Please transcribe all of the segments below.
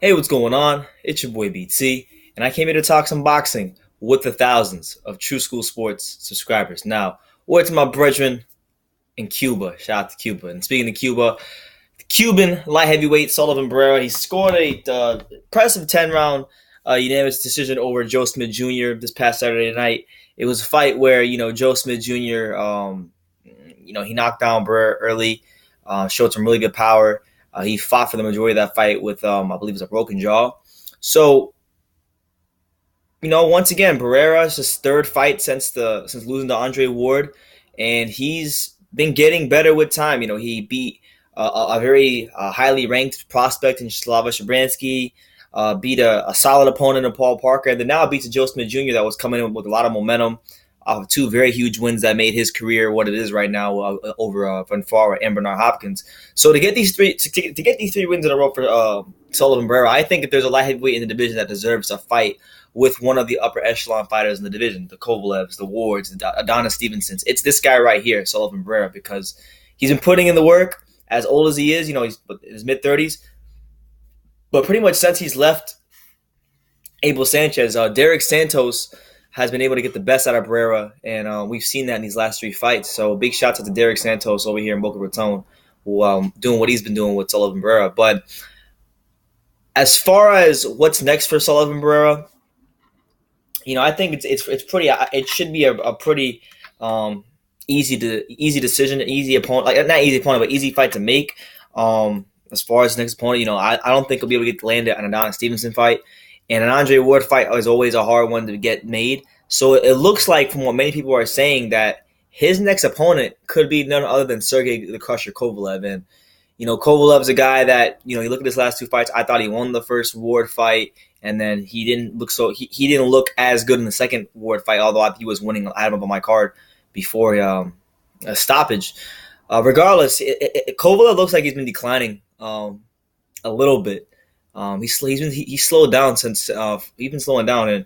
Hey, what's going on? It's your boy BT, and I came here to talk some boxing with the thousands of True School Sports subscribers. Now, word to my brethren in Cuba. Shout out to Cuba. And speaking of Cuba, the Cuban light heavyweight Sullivan Barrera, he scored a impressive 10-round unanimous decision over Joe Smith Jr. this past Saturday night. It was a fight where, Joe Smith Jr., he knocked down Barrera early, showed some really good power. He fought for the majority of that fight with, I believe, it was a broken jaw. So, once again, Barrera's his third fight since losing to Andre Ward, and he's been getting better with time. He beat a very highly ranked prospect in Slava Shabransky, beat a solid opponent in Paul Parker, and then now beats a Joe Smith Jr. that was coming in with a lot of momentum. Two very huge wins that made his career what it is right now over Van Farah and Bernard Hopkins. So to get these three wins in a row for Sullivan Barrera, I think if there's a light heavyweight in the division that deserves a fight with one of the upper echelon fighters in the division, the Kovalevs, the Wards, the Adonis Stevensons, it's this guy right here, Sullivan Barrera, because he's been putting in the work. As old as he is, he's in his mid-30s, but pretty much since he's left Abel Sanchez, Derek Santos has been able to get the best out of Barrera, and we've seen that in these last three fights. So big shout out to Derek Santos over here in Boca Raton, who doing what he's been doing with Sullivan Barrera. But as far as what's next for Sullivan Barrera, I think it's pretty. It should be a pretty easy decision, easy opponent, like not easy opponent, but easy fight to make. As far as the next opponent, I don't think he'll be able to get landed an Adonis Stevenson fight. And an Andre Ward fight is always a hard one to get made. So it looks like, from what many people are saying, that his next opponent could be none other than Sergey the Crusher Kovalev. And, Kovalev's a guy that, you look at his last two fights, I thought he won the first Ward fight, and then he didn't look he didn't look as good in the second Ward fight, although I think he was winning. I had him on my card before a stoppage. Regardless, Kovalev looks like he's been declining a little bit. He's slowed down since he's been slowing down, and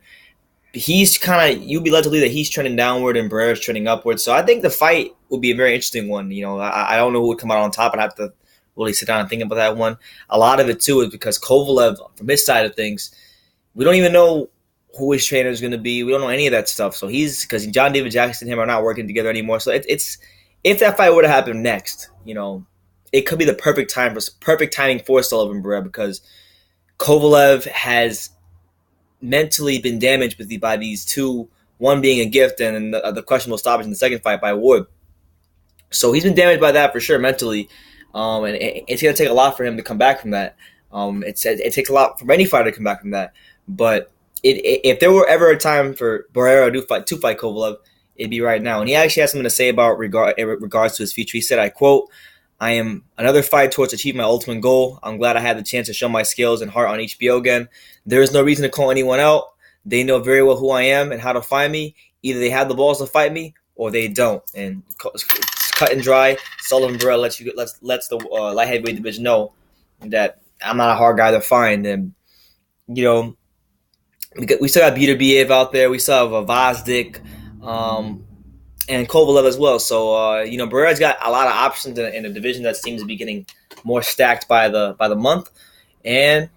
he's kind of, you'd be led to believe that he's trending downward and Barrera's trending upward. So I think the fight would be a very interesting one. I don't know who would come out on top. I'd have to really sit down and think about that one. A lot of it too is because Kovalev, from his side of things, we don't even know who his trainer is going to be. We don't know any of that stuff. So because John David Jackson and him are not working together anymore. So it's if that fight were to happen next, it could be the perfect timing for Sullivan Barrera, because Kovalev has mentally been damaged by these two, one being a gift and the questionable stoppage in the second fight by Ward. So he's been damaged by that for sure mentally, and it's going to take a lot for him to come back from that. It takes a lot for any fighter to come back from that. But if there were ever a time for Barrera to fight Kovalev, it'd be right now. And he actually has something to say about regards to his future. He said, I quote, "I am another fight towards achieving my ultimate goal. I'm glad I had the chance to show my skills and heart on HBO again. There is no reason to call anyone out. They know very well who I am and how to find me. Either they have the balls to fight me or they don't." And it's cut and dry. Sullivan Barrera lets the light heavyweight division know that I'm not a hard guy to find. And, we still got Peter Biev out there. We still have Vazdik. And Kovalev as well. So, Barrera's got a lot of options in a division that seems to be getting more stacked by the month. And,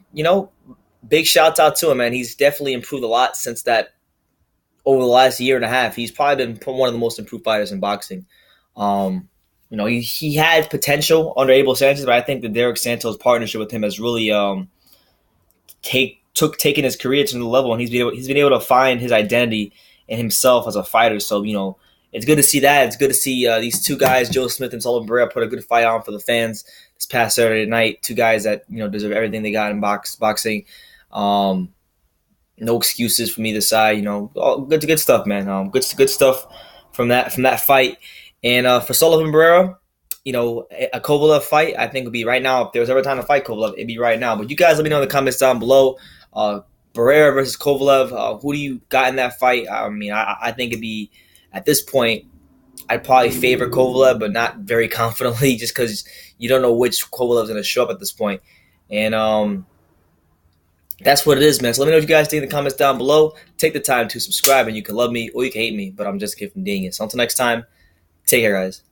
big shouts out to him, man. He's definitely improved a lot since that over the last year and a half. He's probably been one of the most improved fighters in boxing. He had potential under Abel Sanchez, but I think the Derek Santos partnership with him has really taken his career to another level, and he's been able to find his identity in himself as a fighter. So, it's good to see that. It's good to see these two guys, Joe Smith and Sullivan Barrera, put a good fight on for the fans this past Saturday night. Two guys that deserve everything they got in boxing. No excuses from either side. All good stuff, man. Good stuff from that fight. And for Sullivan Barrera, a Kovalev fight, I think would be right now. If there was ever time to fight Kovalev, it'd be right now. But you guys let me know in the comments down below. Barrera versus Kovalev. Who do you got in that fight? I think it'd be, at this point, I'd probably favor Kovalev, but not very confidently, just because you don't know which Kovalev's going to show up at this point. And that's what it is, man. So let me know what you guys think in the comments down below. Take the time to subscribe, and you can love me or you can hate me, but I'm just a kid from Daniel. So until next time, take care, guys.